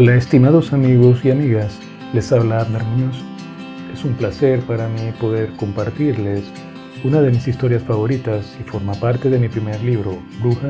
Hola estimados amigos y amigas, les habla Abner Muñoz. Es un placer para mí poder compartirles una de mis historias favoritas y forma parte de mi primer libro, Bruja,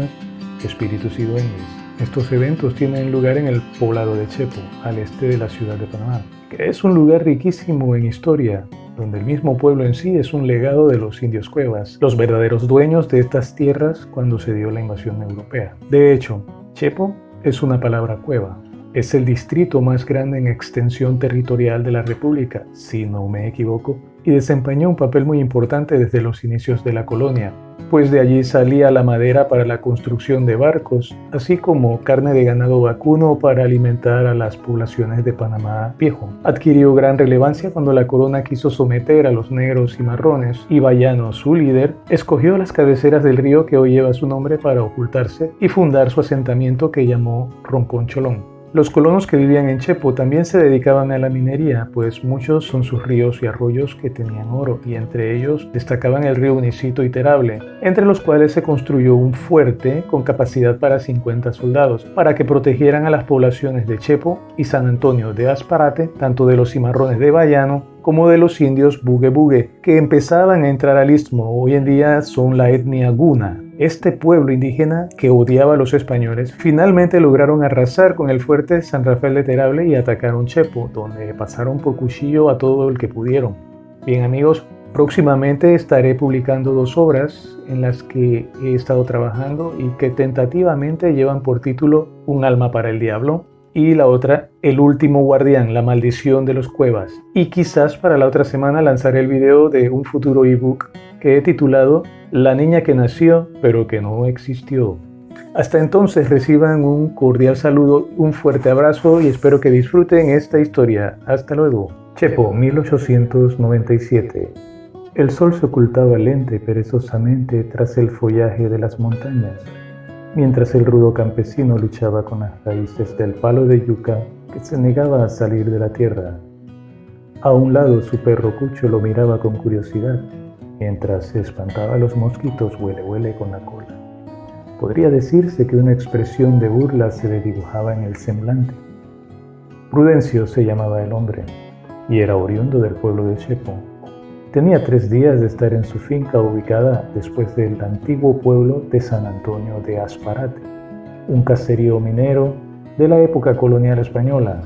Espíritus y Duendes. Estos eventos tienen lugar en el poblado de Chepo, al este de la ciudad de Panamá, que es un lugar riquísimo en historia, donde el mismo pueblo en sí es un legado de los indios cuevas, los verdaderos dueños de estas tierras cuando se dio la invasión europea. De hecho, Chepo es una palabra cueva. Es el distrito más grande en extensión territorial de la República, si no me equivoco, y desempeñó un papel muy importante desde los inicios de la colonia, pues de allí salía la madera para la construcción de barcos, así como carne de ganado vacuno para alimentar a las poblaciones de Panamá Viejo. Adquirió gran relevancia cuando la corona quiso someter a los negros y marrones, y Bayano, su líder, escogió las cabeceras del río que hoy lleva su nombre para ocultarse y fundar su asentamiento que llamó Ronconcholón. Los colonos que vivían en Chepo también se dedicaban a la minería, pues muchos son sus ríos y arroyos que tenían oro, y entre ellos destacaban el río Unicito y Terable, entre los cuales se construyó un fuerte con capacidad para 50 soldados, para que protegieran a las poblaciones de Chepo y San Antonio de Asparate, tanto de los cimarrones de Bayano como de los indios Bugue Bugue, que empezaban a entrar al istmo. Hoy en día son la etnia Guna. Este pueblo indígena que odiaba a los españoles finalmente lograron arrasar con el fuerte San Rafael de Terable y atacaron Chepo, donde pasaron por cuchillo a todo el que pudieron. Bien amigos, próximamente estaré publicando 2 obras en las que he estado trabajando y que tentativamente llevan por título Un alma para el diablo, y la otra, El último guardián, la maldición de los cuevas. Y quizás para la otra semana lanzaré el video de un futuro ebook que he titulado La niña que nació pero que no existió. Hasta entonces reciban un cordial saludo, un fuerte abrazo y espero que disfruten esta historia. Hasta luego. Chepo, 1897. El sol se ocultaba lenta y perezosamente tras el follaje de las montañas, mientras el rudo campesino luchaba con las raíces del palo de yuca que se negaba a salir de la tierra. A un lado su perro Cucho lo miraba con curiosidad, mientras se espantaba a los mosquitos huele huele con la cola. Podría decirse que una expresión de burla se le dibujaba en el semblante. Prudencio se llamaba el hombre, y era oriundo del pueblo de Chepo. Tenía 3 días de estar en su finca ubicada después del antiguo pueblo de San Antonio de Asparate, un caserío minero de la época colonial española,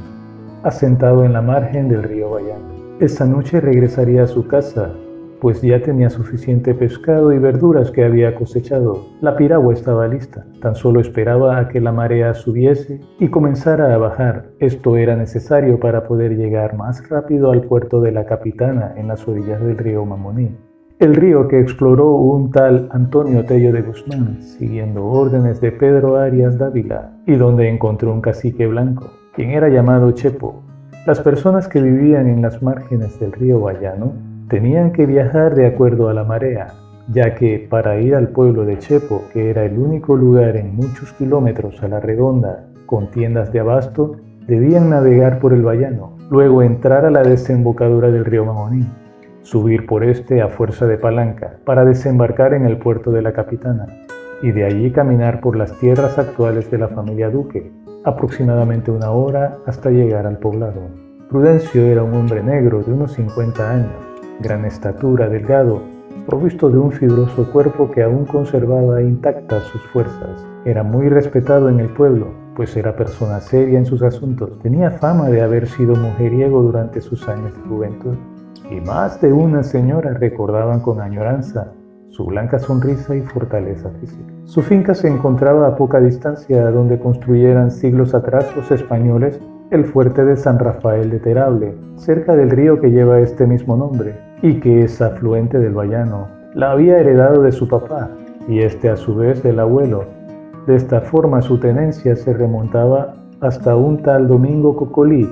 asentado en la margen del río Bayano. Esa noche regresaría a su casa, pues ya tenía suficiente pescado y verduras que había cosechado. La piragua estaba lista, tan solo esperaba a que la marea subiese y comenzara a bajar. Esto era necesario para poder llegar más rápido al puerto de la Capitana en las orillas del río Mamoní. El río que exploró un tal Antonio Tello de Guzmán, siguiendo órdenes de Pedro Arias Dávila, y donde encontró un cacique blanco, quien era llamado Chepo. Las personas que vivían en las márgenes del río Bayano tenían que viajar de acuerdo a la marea, ya que para ir al pueblo de Chepo, que era el único lugar en muchos kilómetros a la redonda con tiendas de abasto, debían navegar por el Bayano, luego entrar a la desembocadura del río Mamoní, subir por este a fuerza de palanca para desembarcar en el puerto de la Capitana, y de allí caminar por las tierras actuales de la familia Duque, aproximadamente 1 hora hasta llegar al poblado. Prudencio era un hombre negro de unos 50 años, gran estatura, delgado, provisto de un fibroso cuerpo que aún conservaba intactas sus fuerzas. Era muy respetado en el pueblo, pues era persona seria en sus asuntos. Tenía fama de haber sido mujeriego durante sus años de juventud, y más de una señora recordaban con añoranza su blanca sonrisa y fortaleza física. Su finca se encontraba a poca distancia donde construyeran siglos atrás los españoles el fuerte de San Rafael de Terable, cerca del río que lleva este mismo nombre y que es afluente del Bayano. La había heredado de su papá y este a su vez del abuelo. De esta forma su tenencia se remontaba hasta un tal Domingo Cocolí,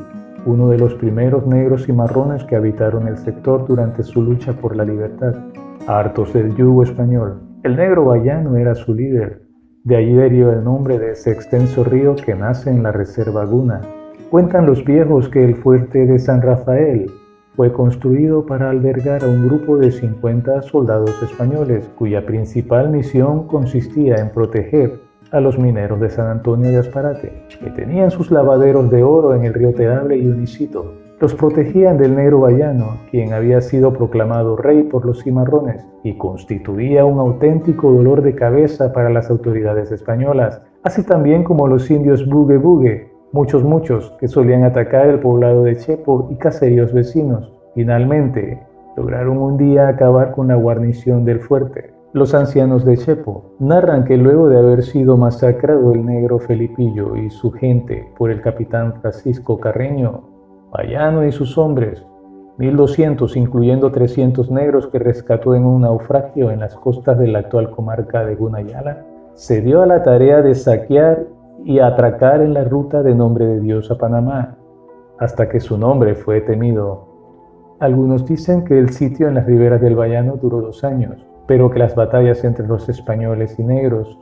uno de los primeros negros y marrones que habitaron el sector durante su lucha por la libertad, hartos del yugo español. El negro Bayano era su líder, de allí deriva el nombre de ese extenso río que nace en la reserva Guna. Cuentan los viejos que el fuerte de San Rafael fue construido para albergar a un grupo de 50 soldados españoles, cuya principal misión consistía en proteger a los mineros de San Antonio de Asparate, que tenían sus lavaderos de oro en el río Teable y Unicito. Los protegían del negro Bayano, quien había sido proclamado rey por los cimarrones y constituía un auténtico dolor de cabeza para las autoridades españolas, así también como los indios Bugue Bugue, muchos que solían atacar el poblado de Chepo y caseríos vecinos. Finalmente, lograron un día acabar con la guarnición del fuerte. Los ancianos de Chepo narran que luego de haber sido masacrado el negro Felipillo y su gente por el capitán Francisco Carreño, Bayano y sus hombres, 1200 incluyendo 300 negros que rescató en un naufragio en las costas de la actual comarca de Gunayala, se dio a la tarea de saquear y atracar en la ruta de Nombre de Dios a Panamá, hasta que su nombre fue temido. Algunos dicen que el sitio en las riberas del Bayano duró 2 años, pero que las batallas entre los españoles y negros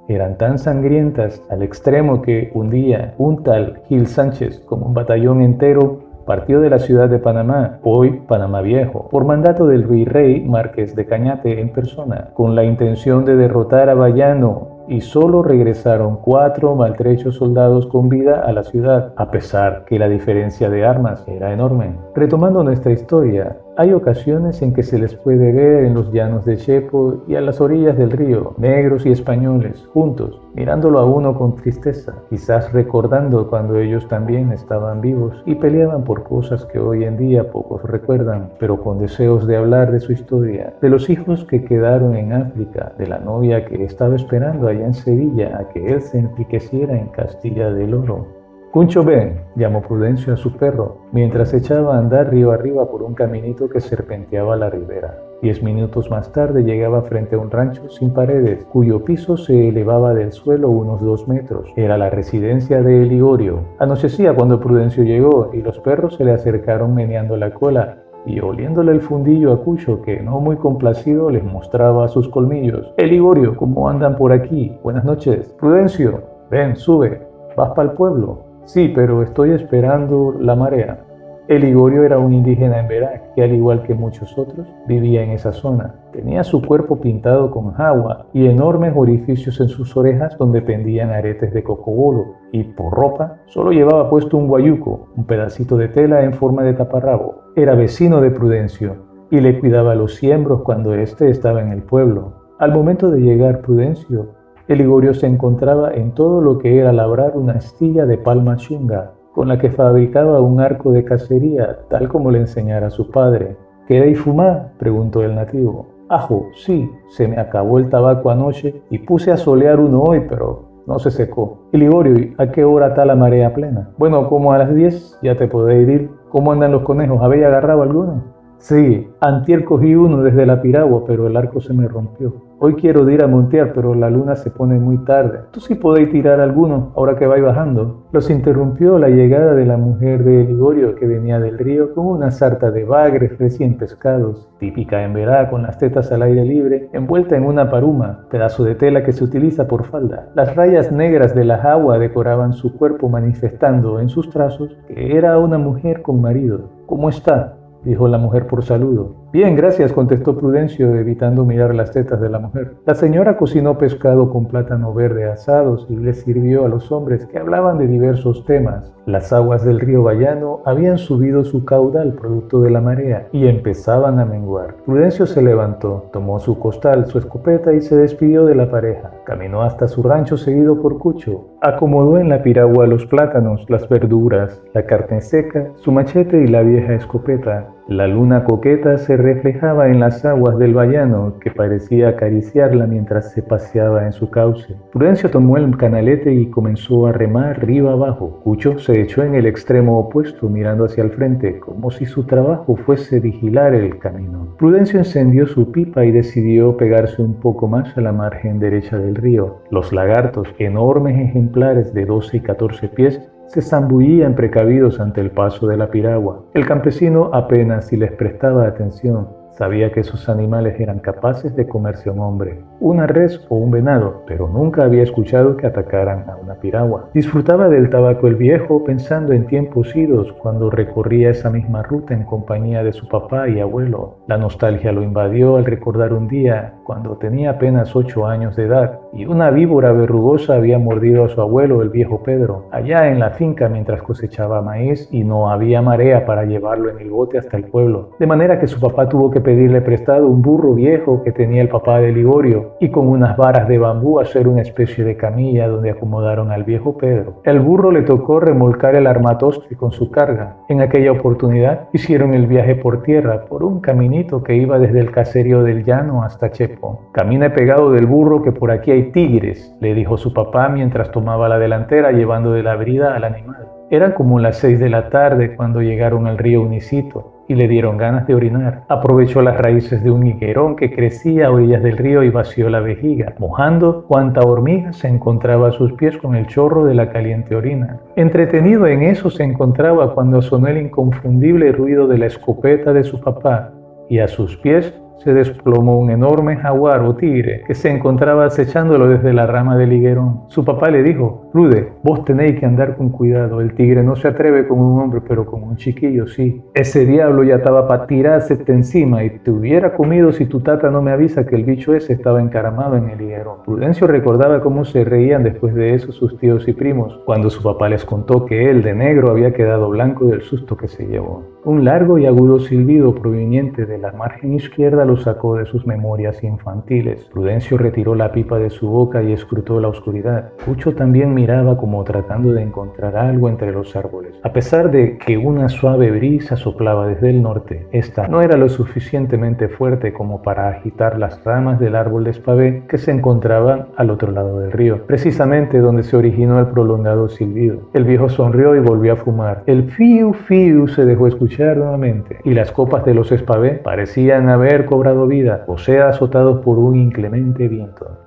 eran tan sangrientas al extremo que un día un tal Gil Sánchez, con un batallón entero, partió de la ciudad de Panamá, hoy Panamá Viejo, por mandato del virrey Márquez de Cañate en persona, con la intención de derrotar a Bayano, y solo regresaron 4 maltrechos soldados con vida a la ciudad, a pesar que la diferencia de armas era enorme. Retomando nuestra historia, hay ocasiones en que se les puede ver en los llanos de Chepo y a las orillas del río, negros y españoles, juntos, mirándolo a uno con tristeza, quizás recordando cuando ellos también estaban vivos y peleaban por cosas que hoy en día pocos recuerdan, pero con deseos de hablar de su historia, de los hijos que quedaron en África, de la novia que estaba esperando allá en Sevilla a que él se enriqueciera en Castilla del Oro. Cuncho, ven, llamó Prudencio a su perro, mientras echaba a andar río arriba por un caminito que serpenteaba la ribera. 10 minutos más tarde llegaba frente a un rancho sin paredes, cuyo piso se elevaba del suelo unos 2 metros. Era la residencia de Ligorio. Anochecía cuando Prudencio llegó y los perros se le acercaron meneando la cola y oliéndole el fundillo a Cucho, que no muy complacido les mostraba sus colmillos. Ligorio, ¿cómo andan por aquí? Buenas noches. Prudencio, ven, sube, ¿vas para el pueblo? Sí, pero estoy esperando la marea. Ligorio era un indígena en Verac, que al igual que muchos otros, vivía en esa zona. Tenía su cuerpo pintado con jagua y enormes orificios en sus orejas donde pendían aretes de cocobolo, y por ropa solo llevaba puesto un guayuco, un pedacito de tela en forma de taparrabo. Era vecino de Prudencio y le cuidaba los siembros cuando éste estaba en el pueblo. Al momento de llegar Prudencio, Ligorio se encontraba en todo lo que era labrar una astilla de palma chunga, con la que fabricaba un arco de cacería, tal como le enseñara su padre. ¿Queréis fumar?, preguntó el nativo. Ajo, sí, se me acabó el tabaco anoche y puse a solear uno hoy, pero no se secó. Ligorio, ¿a qué hora está la marea plena? Bueno, como a las 10, ya te podéis ir. ¿Cómo andan los conejos? ¿Habéis agarrado alguno? Sí, antier cogí uno desde la piragua, pero el arco se me rompió. Hoy quiero ir a montear, pero la luna se pone muy tarde. Tú sí podéis tirar alguno, ahora que vais bajando. Los interrumpió la llegada de la mujer de Ligorio, que venía del río con una sarta de bagres recién pescados, típica en Verá, con las tetas al aire libre, envuelta en una paruma, pedazo de tela que se utiliza por falda. Las rayas negras de la jagua decoraban su cuerpo, manifestando en sus trazos que era una mujer con marido. ¿Cómo está?, dijo la mujer por saludo. Bien, gracias, contestó Prudencio, evitando mirar las tetas de la mujer. La señora cocinó pescado con plátano verde asados y les sirvió a los hombres, que hablaban de diversos temas. Las aguas del río Bayano habían subido su caudal producto de la marea y empezaban a menguar. Prudencio se levantó, tomó su costal, su escopeta y se despidió de la pareja. Caminó hasta su rancho seguido por Cucho. Acomodó en la piragua los plátanos, las verduras, la carne seca, su machete y la vieja escopeta. La luna coqueta se reflejaba en las aguas del Bayano, que parecía acariciarla mientras se paseaba en su cauce. Prudencio tomó el canalete y comenzó a remar río abajo. Cucho se echó en el extremo opuesto, mirando hacia el frente, como si su trabajo fuese vigilar el camino. Prudencio encendió su pipa y decidió pegarse un poco más a la margen derecha del río. Los lagartos, enormes ejemplares de 12 y 14 pies, se zambullían precavidos ante el paso de la piragua. El campesino apenas si les prestaba atención. Sabía que esos animales eran capaces de comerse a un hombre, una res o un venado, pero nunca había escuchado que atacaran a una piragua. Disfrutaba del tabaco el viejo, pensando en tiempos idos cuando recorría esa misma ruta en compañía de su papá y abuelo. La nostalgia lo invadió al recordar un día cuando tenía apenas 8 años de edad y una víbora verrugosa había mordido a su abuelo, el viejo Pedro, allá en la finca mientras cosechaba maíz y no había marea para llevarlo en el bote hasta el pueblo. De manera que su papá tuvo que pedirle prestado un burro viejo que tenía el papá de Ligorio y con unas varas de bambú hacer una especie de camilla donde acomodaron al viejo Pedro. El burro le tocó remolcar el armatoste con su carga. En aquella oportunidad hicieron el viaje por tierra, por un caminito que iba desde el caserío del Llano hasta Chepo. Camina pegado del burro que por aquí hay tigres, le dijo su papá mientras tomaba la delantera llevando de la brida al animal. Eran como las 6 de la tarde cuando llegaron al río Unicito y le dieron ganas de orinar. Aprovechó las raíces de un higuerón que crecía a orillas del río y vació la vejiga, mojando cuanta hormiga se encontraba a sus pies con el chorro de la caliente orina. Entretenido en eso se encontraba cuando sonó el inconfundible ruido de la escopeta de su papá y a sus pies se desplomó un enorme jaguar o tigre que se encontraba acechándolo desde la rama del higuerón. Su papá le dijo: Rude, vos tenéis que andar con cuidado, el tigre no se atreve con un hombre, pero con un chiquillo sí. Ese diablo ya estaba para tirársete encima y te hubiera comido si tu tata no me avisa que el bicho ese estaba encaramado en el higuerón. Prudencio recordaba cómo se reían después de eso sus tíos y primos, cuando su papá les contó que él de negro había quedado blanco del susto que se llevó. Un largo y agudo silbido proveniente de la margen izquierda lo sacó de sus memorias infantiles. Prudencio retiró la pipa de su boca y escrutó la oscuridad. Cucho también miraba como tratando de encontrar algo entre los árboles. A pesar de que una suave brisa soplaba desde el norte, esta no era lo suficientemente fuerte como para agitar las ramas del árbol de espavé que se encontraban al otro lado del río, precisamente donde se originó el prolongado silbido. El viejo sonrió y volvió a fumar. El fiu fiu se dejó escuchar nuevamente, y las copas de los espavé parecían haber cobrado vida, o sea, azotados por un inclemente viento.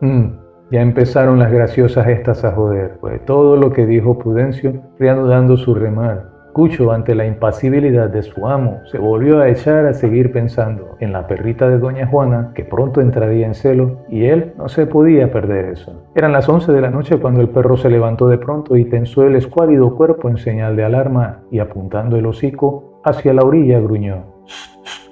Ya empezaron las graciosas estas a joder, fue todo lo que dijo Prudencio, reanudando su remar. Cucho, ante la impasibilidad de su amo, se volvió a echar a seguir pensando en la perrita de doña Juana, que pronto entraría en celo, y él no se podía perder eso. Eran las 11 de la noche cuando el perro se levantó de pronto y tensó el escuálido cuerpo en señal de alarma, y apuntando el hocico hacia la orilla gruñó.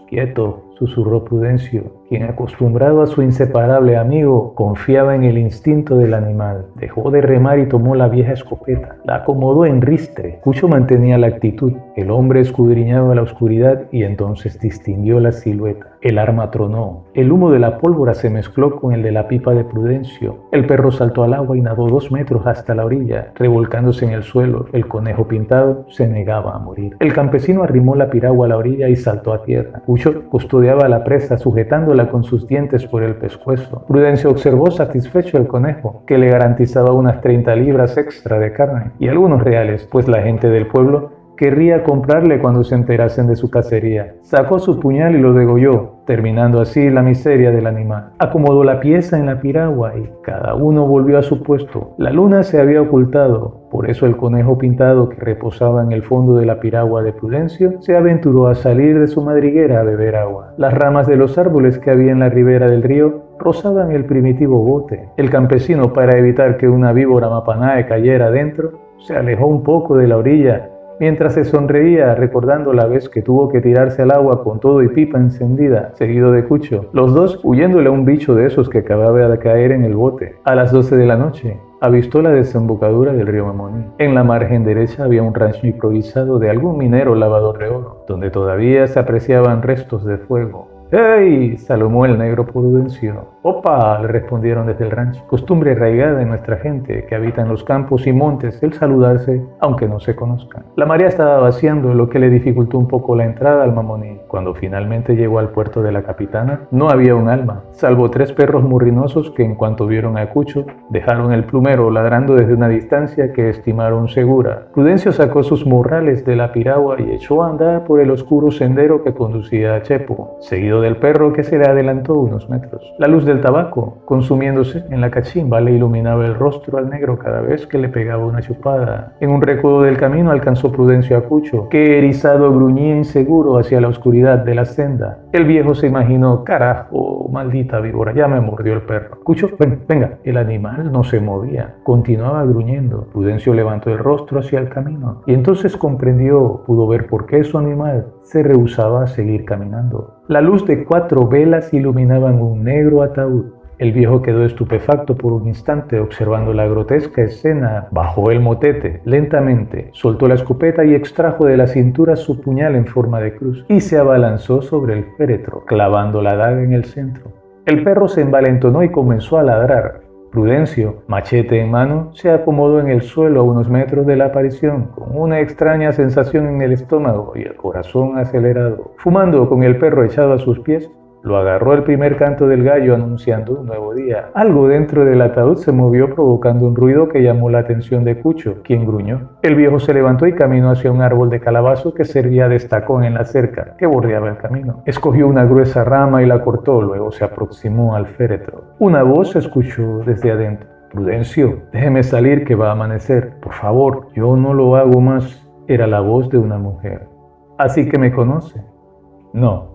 Quieto, susurró Prudencio, quien acostumbrado a su inseparable amigo, confiaba en el instinto del animal. Dejó de remar y tomó la vieja escopeta. La acomodó en ristre. Cucho mantenía la actitud. El hombre escudriñaba la oscuridad y entonces distinguió la silueta. El arma tronó. El humo de la pólvora se mezcló con el de la pipa de Prudencio. El perro saltó al agua y nadó 2 metros hasta la orilla, revolcándose en el suelo. El conejo pintado se negaba a morir. El campesino arrimó la piragua a la orilla y saltó a tierra. Cucho custodiaba a la presa sujetándola con sus dientes por el pescuezo. Prudencio observó satisfecho el conejo, que le garantizaba unas 30 libras extra de carne y algunos reales, pues la gente del pueblo querría comprarle cuando se enterasen de su cacería. Sacó su puñal y lo degolló, terminando así la miseria del animal. Acomodó la pieza en la piragua y cada uno volvió a su puesto. La luna se había ocultado, por eso el conejo pintado que reposaba en el fondo de la piragua de Prudencio se aventuró a salir de su madriguera a beber agua. Las ramas de los árboles que había en la ribera del río rozaban el primitivo bote. El campesino, para evitar que una víbora mapanae cayera adentro, se alejó un poco de la orilla mientras se sonreía recordando la vez que tuvo que tirarse al agua con todo y pipa encendida, seguido de Cucho, los dos huyéndole a un bicho de esos que acababa de caer en el bote. A las 12 de la noche, avistó la desembocadura del río Mamoní. En la margen derecha había un rancho improvisado de algún minero lavador de oro, donde todavía se apreciaban restos de fuego. ¡Hey! Salomó el negro Prudencio. ¡Opa! Le respondieron desde el rancho. Costumbre arraigada en nuestra gente que habita en los campos y montes el saludarse aunque no se conozcan. La marea estaba vaciando, lo que le dificultó un poco la entrada al Mamoní. Cuando finalmente llegó al puerto de la Capitana, no había un alma, salvo 3 perros murrinosos que en cuanto vieron a Cucho, dejaron el plumero ladrando desde una distancia que estimaron segura. Prudencio sacó sus morrales de la piragua y echó a andar por el oscuro sendero que conducía a Chepo, seguido del perro que se le adelantó unos metros. La luz del tabaco, consumiéndose en la cachimba, le iluminaba el rostro al negro cada vez que le pegaba una chupada. En un recodo del camino alcanzó Prudencio a Cucho, que erizado gruñía inseguro hacia la oscuridad de la senda. El viejo se imaginó: carajo, maldita víbora, ya me mordió el perro. Cucho, venga. El animal no se movía, continuaba gruñendo. Prudencio levantó el rostro hacia el camino y entonces pudo ver por qué su animal se rehusaba a seguir caminando. La luz de 4 velas iluminaban un negro ataúd. El viejo quedó estupefacto por un instante observando la grotesca escena. Bajó el motete lentamente, soltó la escopeta y extrajo de la cintura su puñal en forma de cruz y se abalanzó sobre el féretro, clavando la daga en el centro. El perro se envalentonó y comenzó a ladrar. Prudencio, machete en mano, se acomodó en el suelo a unos metros de la aparición, con una extraña sensación en el estómago y el corazón acelerado. Fumando con el perro echado a sus pies, lo agarró el primer canto del gallo anunciando un nuevo día. Algo dentro del ataúd se movió provocando un ruido que llamó la atención de Cucho, quien gruñó. El viejo se levantó y caminó hacia un árbol de calabazo que servía de estacón en la cerca que bordeaba el camino. Escogió una gruesa rama y la cortó, luego se aproximó al féretro. Una voz se escuchó desde adentro. Prudencio, déjeme salir que va a amanecer. Por favor, yo no lo hago más. Era la voz de una mujer. ¿Así que me conoce? No.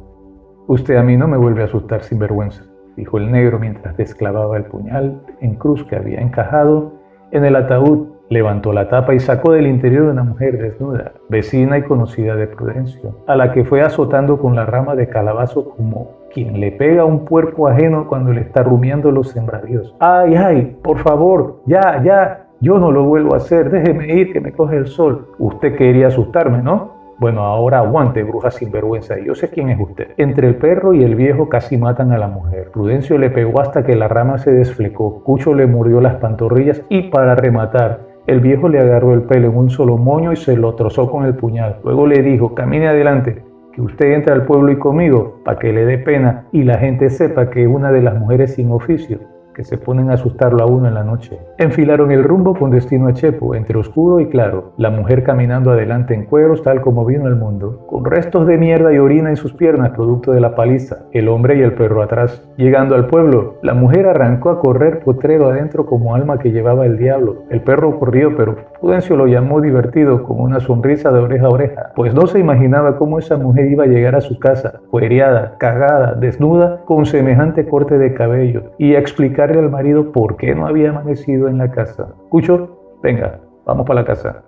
Usted a mí no me vuelve a asustar sin vergüenza, dijo el negro mientras desclavaba el puñal en cruz que había encajado en el ataúd. Levantó la tapa y sacó del interior una mujer desnuda, vecina y conocida de Prudencio, a la que fue azotando con la rama de calabazo como quien le pega a un puerco ajeno cuando le está rumiando los sembradíos. ¡Ay, ay! Por favor, ya, yo no lo vuelvo a hacer, déjeme ir que me coge el sol. Usted quería asustarme, ¿no? Bueno, ahora aguante, bruja sinvergüenza, yo sé quién es usted. Entre el perro y el viejo casi matan a la mujer. Prudencio le pegó hasta que la rama se desflecó. Cucho le mordió las pantorrillas y para rematar, el viejo le agarró el pelo en un solo moño y se lo trozó con el puñal. Luego le dijo, camine adelante, que usted entre al pueblo y conmigo, para que le dé pena y la gente sepa que es una de las mujeres sin oficio que se ponen a asustarlo a uno en la noche. Enfilaron el rumbo con destino a Chepo, entre oscuro y claro, la mujer caminando adelante en cueros tal como vino al mundo, con restos de mierda y orina en sus piernas producto de la paliza, el hombre y el perro atrás. Llegando al pueblo, la mujer arrancó a correr potrero adentro como alma que llevaba el diablo. El perro corrió, pero Prudencio lo llamó divertido con una sonrisa de oreja a oreja, pues no se imaginaba cómo esa mujer iba a llegar a su casa, cuereada, cagada, desnuda, con semejante corte de cabello, y a explicarle al marido por qué no había amanecido en la casa. Cucho, venga, vamos para la casa.